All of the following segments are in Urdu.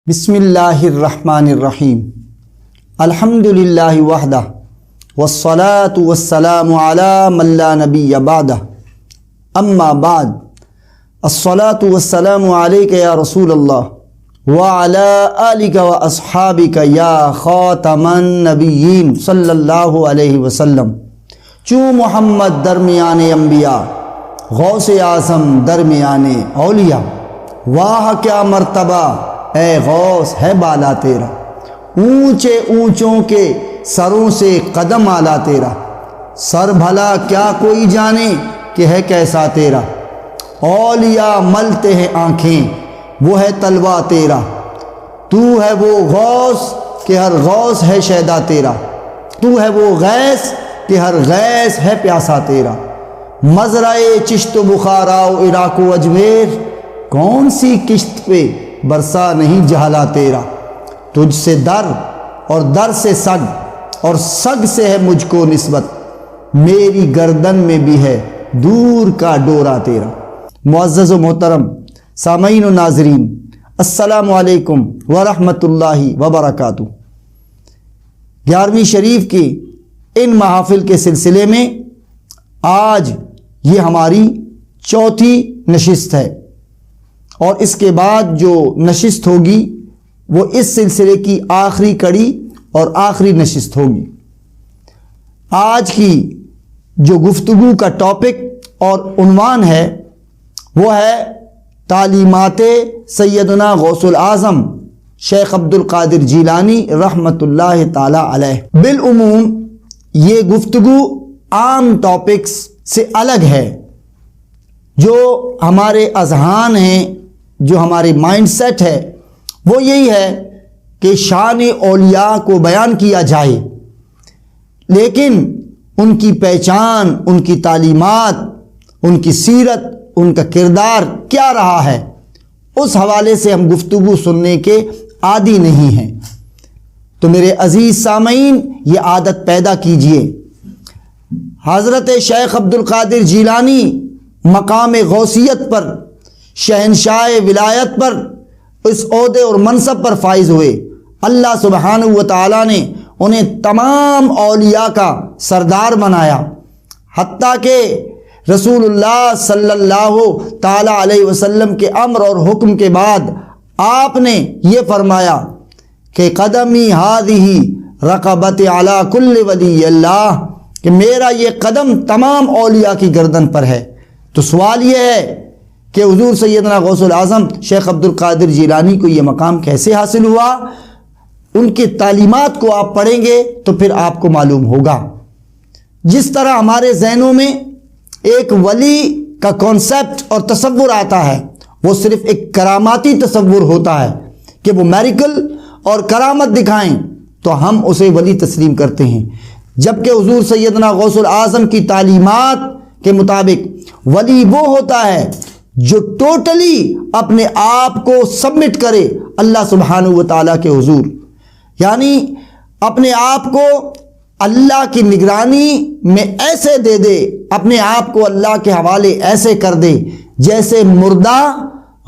بسم اللہ الرحمن الرحیم الحمد للہ وحدہ والصلاة والسلام علی من لا نبی بعدہ اما بعد الصلاة والسلام علیک یا رسول اللہ وعلی آلک واصحابک یا خاتم النبیین صلی اللہ علیہ وسلم۔ چوں محمد درمیان انبیاء، غوث اعظم درمیان اولیاء، واہ کیا مرتبہ اے غوث ہے بالا تیرا، اونچے اونچوں کے سروں سے قدم آلا تیرا، سر بھلا کیا کوئی جانے کہ ہے کیسا تیرا، اولیاء ملتے ہیں آنکھیں وہ ہے طلوہ تیرا، تو ہے وہ غوث کہ ہر غوث ہے شیدا تیرا، تو ہے وہ غیث کہ ہر غیث ہے پیاسا تیرا، مزرعے چشت و بخارا و عراق و اجمیر، کون سی کشت پہ برسا نہیں جہلا تیرا، تجھ سے در اور در سے سگ اور سگ سے ہے مجھ کو نسبت، میری گردن میں بھی ہے دور کا ڈورا تیرا۔ معزز و محترم سامعین و ناظرین، السلام علیکم ورحمۃ اللہ وبرکاتہ۔ 11ویں شریف کی ان محافل کے سلسلے میں آج یہ ہماری چوتھی نشست ہے، اور اس کے بعد جو نشست ہوگی وہ اس سلسلے کی آخری کڑی اور آخری نشست ہوگی۔ آج کی جو گفتگو کا ٹاپک اور عنوان ہے وہ ہے تعلیمات سیدنا غوث العظم شیخ عبد القادر جیلانی رحمۃ اللہ تعالی علیہ۔ بالعموم یہ گفتگو عام ٹاپکس سے الگ ہے، جو ہمارے اذہان ہیں، جو ہمارے مائنڈ سیٹ ہے وہ یہی ہے کہ شان اولیاء کو بیان کیا جائے، لیکن ان کی پہچان، ان کی تعلیمات، ان کی سیرت، ان کا کردار کیا رہا ہے، اس حوالے سے ہم گفتگو سننے کے عادی نہیں ہیں۔ تو میرے عزیز سامعین، یہ عادت پیدا کیجئے۔ حضرت شیخ عبد القادر جیلانی مقام غوثیت پر، شہنشاہ ولایت پر، اس عہدے اور منصب پر فائز ہوئے۔ اللہ سبحانہ و تعالیٰ نے انہیں تمام اولیاء کا سردار بنایا، حتیٰ کہ رسول اللہ صلی اللہ تعالیٰ علیہ وسلم کے امر اور حکم کے بعد آپ نے یہ فرمایا کہ قدمی ہذہ رقبت علی کل ولی اللہ، کہ میرا یہ قدم تمام اولیاء کی گردن پر ہے۔ تو سوال یہ ہے کہ حضور سیدنا غوث العظم شیخ عبد القادر جیلانی کو یہ مقام کیسے حاصل ہوا؟ ان کی تعلیمات کو آپ پڑھیں گے تو پھر آپ کو معلوم ہوگا۔ جس طرح ہمارے ذہنوں میں ایک ولی کا کانسیپٹ اور تصور آتا ہے، وہ صرف ایک کراماتی تصور ہوتا ہے کہ وہ میریکل اور کرامت دکھائیں تو ہم اسے ولی تسلیم کرتے ہیں، جبکہ حضور سیدنا غوث العظم کی تعلیمات کے مطابق ولی وہ ہوتا ہے جو ٹوٹلی اپنے آپ کو سبمٹ کرے اللہ سبحانہ و تعالیٰ کے حضور، یعنی اپنے آپ کو اللہ کی نگرانی میں ایسے دے دے، اپنے آپ کو اللہ کے حوالے ایسے کر دے جیسے مردہ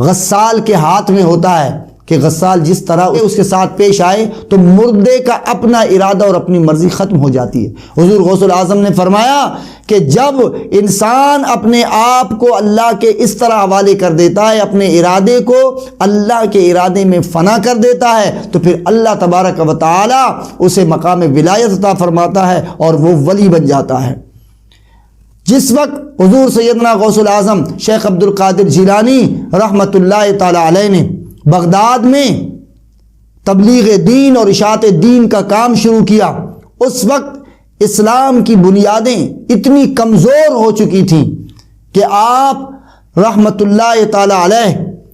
غسال کے ہاتھ میں ہوتا ہے، کہ غسال جس طرح اس کے ساتھ پیش آئے تو مردے کا اپنا ارادہ اور اپنی مرضی ختم ہو جاتی ہے۔ حضور غوث العظم نے فرمایا کہ جب انسان اپنے آپ کو اللہ کے اس طرح حوالے کر دیتا ہے، اپنے ارادے کو اللہ کے ارادے میں فنا کر دیتا ہے، تو پھر اللہ تبارک و تعالی اسے مقام ولایت عطا فرماتا ہے اور وہ ولی بن جاتا ہے۔ جس وقت حضور سیدنا غوث العظم شیخ عبد القادر جیلانی رحمۃ اللہ تعالی علیہ نے بغداد میں تبلیغ دین اور اشاعت دین کا کام شروع کیا، اس وقت اسلام کی بنیادیں اتنی کمزور ہو چکی تھیں کہ آپ رحمت اللہ تعالی علیہ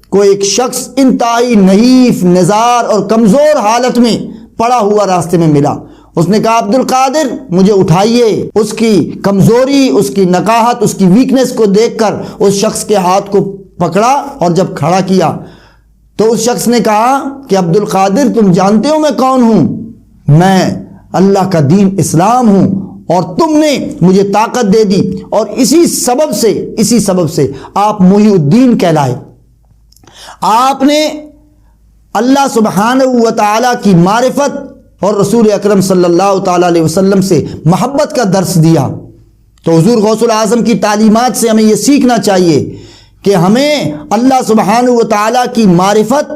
کو ایک شخص انتہائی نحیف، نزار اور کمزور حالت میں پڑا ہوا راستے میں ملا۔ اس نے کہا عبد القادر مجھے اٹھائیے۔ اس کی کمزوری، اس کی نقاہت، اس کی ویکنس کو دیکھ کر اس شخص کے ہاتھ کو پکڑا اور جب کھڑا کیا تو اس شخص نے کہا کہ عبد القادر تم جانتے ہو میں کون ہوں؟ میں اللہ کا دین اسلام ہوں اور تم نے مجھے طاقت دے دی، اور اسی سبب سے آپ محی الدین کہلائے۔ آپ نے اللہ سبحانہ و تعالیٰ کی معرفت اور رسول اکرم صلی اللہ تعالیٰ علیہ وسلم سے محبت کا درس دیا۔ تو حضور غوث الاعظم کی تعلیمات سے ہمیں یہ سیکھنا چاہیے کہ ہمیں اللہ سبحانہ و تعالیٰ کی معرفت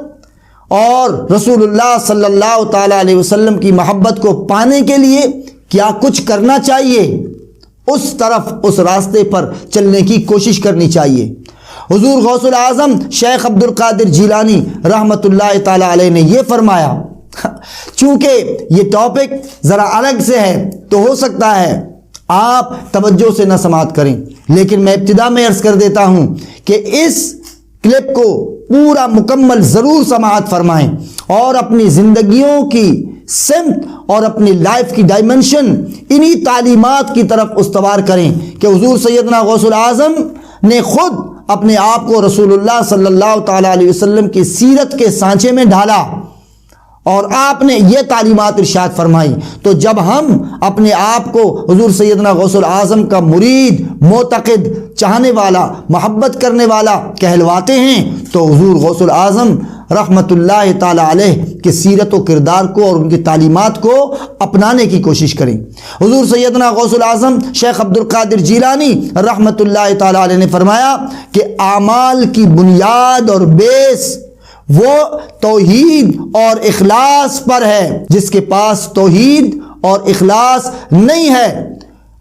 اور رسول اللہ صلی اللہ تعالیٰ علیہ وسلم کی محبت کو پانے کے لیے کیا کچھ کرنا چاہیے، اس طرف، اس راستے پر چلنے کی کوشش کرنی چاہیے۔ حضور غوث الاعظم شیخ عبد القادر جیلانی رحمۃ اللہ تعالیٰ علیہ نے یہ فرمایا، چونکہ یہ ٹاپک ذرا الگ سے ہے تو ہو سکتا ہے آپ توجہ سے نہ سماعت کریں، لیکن میں ابتدا میں عرض کر دیتا ہوں کہ اس کلپ کو پورا مکمل ضرور سماعت فرمائیں اور اپنی زندگیوں کی سمت اور اپنی لائف کی ڈائمنشن انہی تعلیمات کی طرف استوار کریں کہ حضور سیدنا غوث الاعظم نے خود اپنے آپ کو رسول اللہ صلی اللہ تعالیٰ علیہ وسلم کی سیرت کے سانچے میں ڈھالا اور آپ نے یہ تعلیمات ارشاد فرمائی۔ تو جب ہم اپنے آپ کو حضور سیدنا غوث الاعظم کا مرید، معتقد، چاہنے والا، محبت کرنے والا کہلواتے ہیں تو حضور غوث الاعظم رحمت اللہ تعالی علیہ کی سیرت و کردار کو اور ان کی تعلیمات کو اپنانے کی کوشش کریں۔ حضور سیدنا غوث الاعظم شیخ عبد القادر جیلانی رحمت اللہ تعالی علیہ نے فرمایا کہ اعمال کی بنیاد اور بیس وہ توحید اور اخلاص پر ہے۔ جس کے پاس توحید اور اخلاص نہیں ہے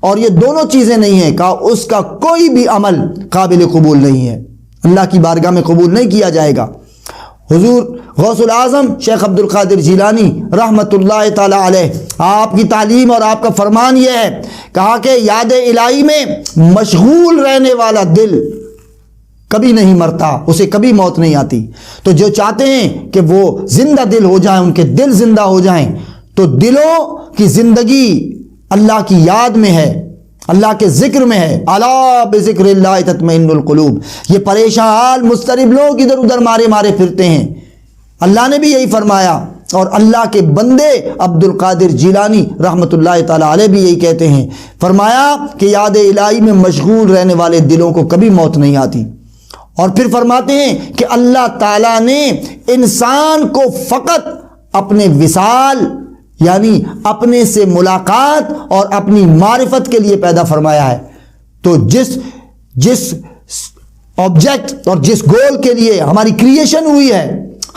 اور یہ دونوں چیزیں نہیں ہیں، کہا اس کا کوئی بھی عمل قابل قبول نہیں ہے، اللہ کی بارگاہ میں قبول نہیں کیا جائے گا۔ حضور غوث الاعظم شیخ عبد القادر جیلانی رحمت اللہ تعالی علیہ، آپ کی تعلیم اور آپ کا فرمان یہ ہے، کہا کہ یاد الہی میں مشغول رہنے والا دل کبھی نہیں مرتا، اسے کبھی موت نہیں آتی۔ تو جو چاہتے ہیں کہ وہ زندہ دل ہو جائیں، ان کے دل زندہ ہو جائیں، تو دلوں کی زندگی اللہ کی یاد میں ہے، اللہ کے ذکر میں ہے۔ الا بذکر اللہ تطمئن القلوب۔ یہ پریشان حال مضطرب لوگ ادھر ادھر مارے پھرتے ہیں، اللہ نے بھی یہی فرمایا اور اللہ کے بندے عبد القادر جیلانی رحمت اللہ تعالی علیہ بھی یہی کہتے ہیں، فرمایا کہ یاد الہی میں مشغول رہنے والے دلوں کو کبھی موت نہیں آتی۔ اور پھر فرماتے ہیں کہ اللہ تعالیٰ نے انسان کو فقط اپنے وصال یعنی اپنے سے ملاقات اور اپنی معرفت کے لیے پیدا فرمایا ہے۔ تو جس آبجیکٹ اور جس گول کے لیے ہماری کریشن ہوئی ہے،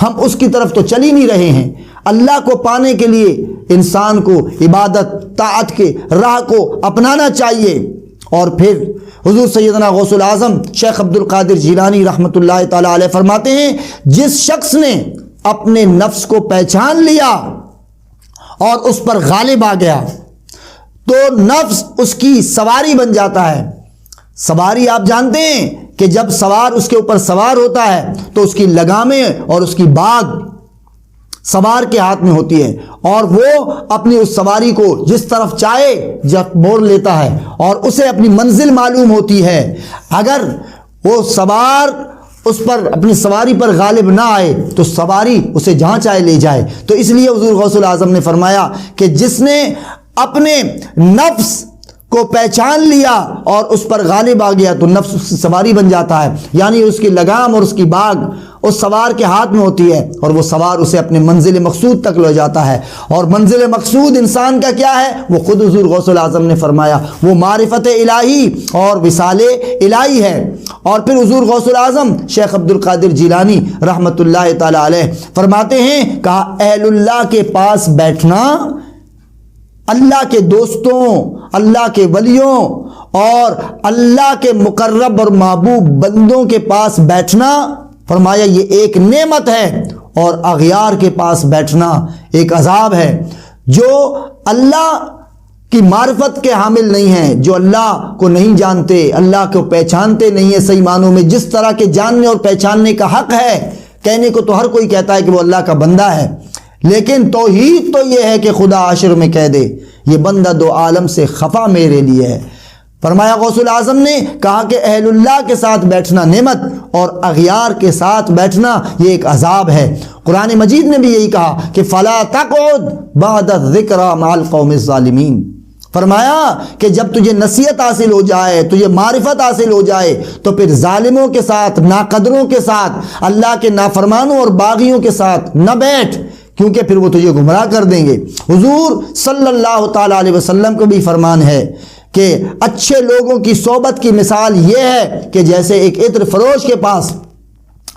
ہم اس کی طرف تو چل ہی نہیں رہے ہیں۔ اللہ کو پانے کے لیے انسان کو عبادت، طاعت کے راہ کو اپنانا چاہیے۔ اور پھر حضور سیدنا غوث الاعظم شیخ عبد القادر جیلانی رحمت اللہ تعالی علیہ فرماتے ہیں، جس شخص نے اپنے نفس کو پہچان لیا اور اس پر غالب آ گیا تو نفس اس کی سواری بن جاتا ہے۔ سواری آپ جانتے ہیں کہ جب سوار اس کے اوپر سوار ہوتا ہے تو اس کی لگامیں اور اس کی باگ سوار کے ہاتھ میں ہوتی ہے اور وہ اپنی اس سواری کو جس طرف چاہے جب موڑ لیتا ہے اور اسے اپنی منزل معلوم ہوتی ہے۔ اگر وہ سوار اس پر اپنی سواری پر غالب نہ آئے تو سواری اسے جہاں چاہے لے جائے۔ تو اس لیے حضور غوث الاعظم نے فرمایا کہ جس نے اپنے نفس کو پہچان لیا اور اس پر غالب آ گیا تو نفس اس کی سواری بن جاتا ہے، یعنی اس کی لگام اور اس کی باگ اس سوار کے ہاتھ میں ہوتی ہے اور وہ سوار اسے اپنے منزل مقصود تک لے جاتا ہے۔ اور منزل مقصود انسان کا کیا ہے؟ وہ خود حضور غوث الاعظم نے فرمایا وہ معرفت الہی اور وصال الہی ہے۔ اور پھر حضور غوث الاعظم شیخ عبد القادر جیلانی رحمت اللہ تعالی علیہ فرماتے ہیں، کہا اہل اللہ کے پاس بیٹھنا، اللہ کے دوستوں، اللہ کے ولیوں اور اللہ کے مقرب اور محبوب بندوں کے پاس بیٹھنا، فرمایا یہ ایک نعمت ہے، اور اغیار کے پاس بیٹھنا ایک عذاب ہے۔ جو اللہ کی معرفت کے حامل نہیں ہیں، جو اللہ کو نہیں جانتے، اللہ کو پہچانتے نہیں ہیں صحیح معنوں میں، جس طرح کے جاننے اور پہچاننے کا حق ہے، کہنے کو تو ہر کوئی کہتا ہے کہ وہ اللہ کا بندہ ہے، لیکن توحید تو یہ ہے کہ خدا حشر میں کہہ دے یہ بندہ دو عالم سے خفا میرے لیے ہے۔ فرمایا غوث الاعظم نے کہا کہ اہل اللہ کے ساتھ بیٹھنا نعمت اور اغیار کے ساتھ بیٹھنا یہ ایک عذاب ہے۔ قرآن مجید نے بھی یہی کہا کہ فلا تقعد بعد الذکر مع القوم الظالمین۔ فرمایا کہ جب تجھے نصیحت حاصل ہو جائے، تجھے معرفت حاصل ہو جائے، تو پھر ظالموں کے ساتھ، ناقدروں کے ساتھ، اللہ کے نافرمانوں اور باغیوں کے ساتھ نہ بیٹھ، کیونکہ پھر وہ تجھے گمراہ کر دیں گے۔ حضور صلی اللہ تعالیٰ علیہ وسلم کو بھی فرمان ہے کہ اچھے لوگوں کی صحبت کی مثال یہ ہے کہ جیسے ایک عطر فروش کے پاس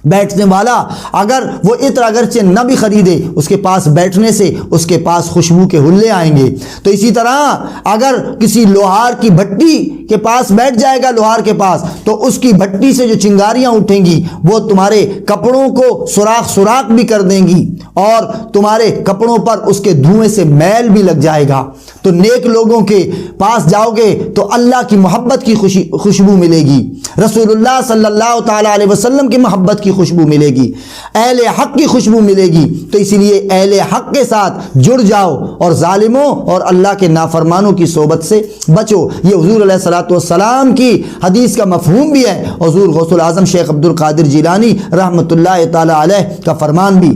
بیٹھنے والا، اگر وہ عطر اگرچہ نہ بھی خریدے، اس کے پاس بیٹھنے سے اس کے پاس خوشبو کے حلے آئیں گے۔ تو اسی طرح اگر کسی لوہار کی بھٹی کے پاس بیٹھ جائے گا، لوہار کے پاس، تو اس کی بھٹی سے جو چنگاریاں اٹھیں گی وہ تمہارے کپڑوں کو سوراخ بھی کر دیں گی، اور تمہارے کپڑوں پر اس کے دھوئیں سے میل بھی لگ جائے گا۔ تو نیک لوگوں کے پاس جاؤ گے تو اللہ کی محبت کی خوشبو ملے گی، رسول اللہ صلی اللہ تعالیٰ علیہ وسلم کی محبت کی خوشبو ملے گی، اہل حق کی خوشبو ملے گی۔ تو اس لیے اہل حق کے ساتھ جڑ جاؤ اور ظالموں اور اللہ کے نافرمانوں کی صحبت سے بچو۔ یہ حضور علیہ الصلوۃ والسلام کی حدیث کا مفہوم بھی ہے، حضور غوث العظم شیخ عبد القادر جیلانی رحمۃ اللہ تعالی علیہ کا فرمان بھی۔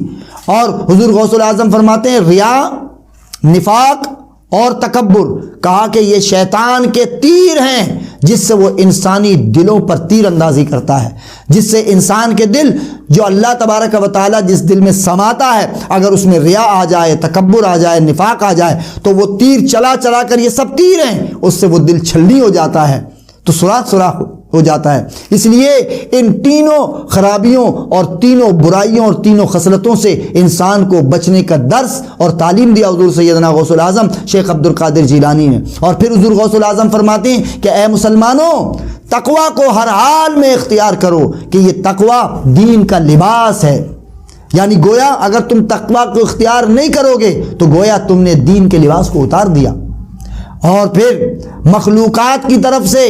اور حضور غوث العظم فرماتے ہیں ریا، نفاق اور تکبر، کہا کہ یہ شیطان کے تیر ہیں جس سے وہ انسانی دلوں پر تیر اندازی کرتا ہے، جس سے انسان کے دل، جو اللہ تبارک و تعالیٰ جس دل میں سماتا ہے، اگر اس میں ریا آ جائے، تکبر آ جائے، نفاق آ جائے، تو وہ تیر چلا چلا کر، یہ سب تیر ہیں، اس سے وہ دل چھلنی ہو جاتا ہے، تو سوراخ ہو جاتا ہے۔ اس لیے ان تینوں خرابیوں اور تینوں برائیوں اور تینوں خصلتوں سے انسان کو بچنے کا درس اور تعلیم دیا حضور سیدنا غوث العظم شیخ عبد القادر جیلانی نے۔ اور پھر حضور غوث العظم فرماتے ہیں کہ اے مسلمانوں، تقوی کو ہر حال میں اختیار کرو، کہ یہ تقوی دین کا لباس ہے۔ یعنی گویا اگر تم تقوی کو اختیار نہیں کرو گے تو گویا تم نے دین کے لباس کو اتار دیا۔ اور پھر مخلوقات کی طرف سے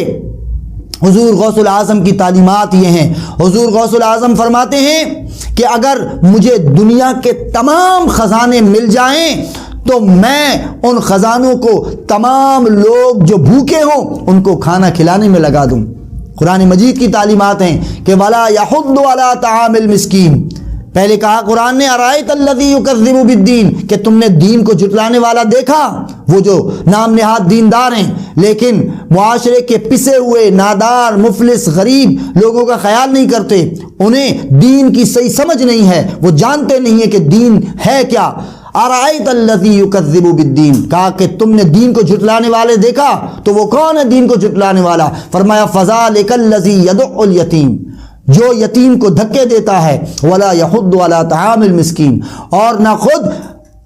حضور غوث العظم کی تعلیمات یہ ہیں۔ حضور غوث العظم فرماتے ہیں کہ اگر مجھے دنیا کے تمام خزانے مل جائیں تو میں ان خزانوں کو تمام لوگ جو بھوکے ہوں ان کو کھانا کھلانے میں لگا دوں۔ قرآن مجید کی تعلیمات ہیں کہ وَلَا يَحُضُّ عَلَىٰ طَعَامِ الْمِسْكِينِ۔ پہلے کہا قرآن نے أَرَأَيْتَ الَّذِي يُكَذِّبُ بِالدِّينِ، کہ تم نے دین کو جھٹلانے والا دیکھا؟ وہ جو نام نہاد دیندار ہیں لیکن معاشرے کے پسے ہوئے نادار، مفلس، غریب لوگوں کا خیال نہیں کرتے، انہیں دین کی صحیح سمجھ نہیں ہے، وہ جانتے نہیں ہیں کہ دین ہے کیا۔ أَرَأَيْتَ الَّذِي يُكَذِّبُ بِالدِّينِ، کہا کہ تم نے دین کو جھٹلانے والے دیکھا؟ تو وہ کون ہے دین کو جھٹلانے والا؟ فرمایا فَذَلِكَ الَّذِي يَدُعُّ الْيَتِيمَ، جو یتیم کو دھکے دیتا ہے، ولا يحض علی طعام المسکین، اور نہ خود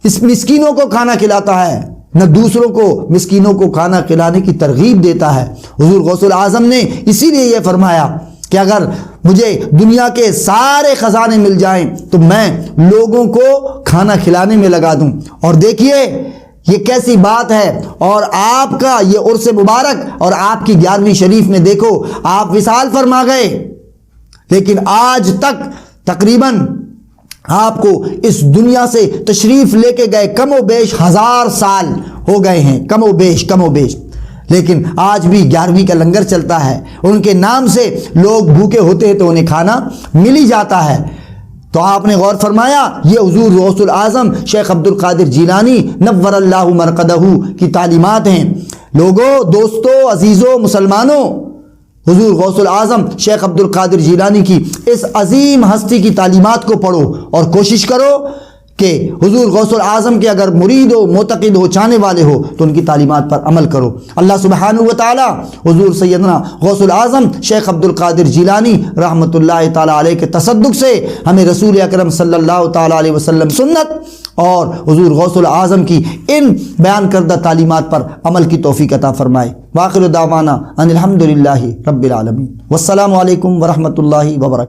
اس مسکینوں کو کھانا کھلاتا ہے، نہ دوسروں کو مسکینوں کو کھانا کھلانے کی ترغیب دیتا ہے۔ حضور غوث العظم نے اسی لیے یہ فرمایا کہ اگر مجھے دنیا کے سارے خزانے مل جائیں تو میں لوگوں کو کھانا کھلانے میں لگا دوں۔ اور دیکھیے یہ کیسی بات ہے، اور آپ کا یہ عرس مبارک اور آپ کی 11ویں شریف میں دیکھو آپ وصال فرما گئے، لیکن آج تک تقریباً آپ کو اس دنیا سے تشریف لے کے گئے کم و بیش 1000 سال ہو گئے ہیں، کم و بیش، لیکن آج بھی 11ویں کا لنگر چلتا ہے، ان کے نام سے لوگ بھوکے ہوتے ہیں تو انہیں کھانا مل ہی جاتا ہے۔ تو آپ نے غور فرمایا یہ حضور غوث العظم شیخ عبد القادر جیلانی نور اللہ مرقدہ کی تعلیمات ہیں۔ لوگوں، دوستوں، عزیزوں، مسلمانوں، حضور غوث العظم شیخ عبد القادر جیلانی کی اس عظیم ہستی کی تعلیمات کو پڑھو اور کوشش کرو کہ حضور غوث العظم کے اگر مرید ہو، معتقد ہو، چاہنے والے ہو تو ان کی تعلیمات پر عمل کرو۔ اللہ سبحانہ و تعالی حضور سیدنا غوث العظم شیخ عبد القادر جیلانی رحمۃ اللہ تعالی علیہ کے تصدق سے ہمیں رسول اکرم صلی اللہ تعالی علیہ وسلم سنت اور حضور غوث العظم کی ان بیان کردہ تعلیمات پر عمل کی توفیق عطا فرمائے۔ وآخر دعوانا ان الحمد للہ رب العالمین، والسلام علیکم ورحمۃ اللہ وبرکاتہ۔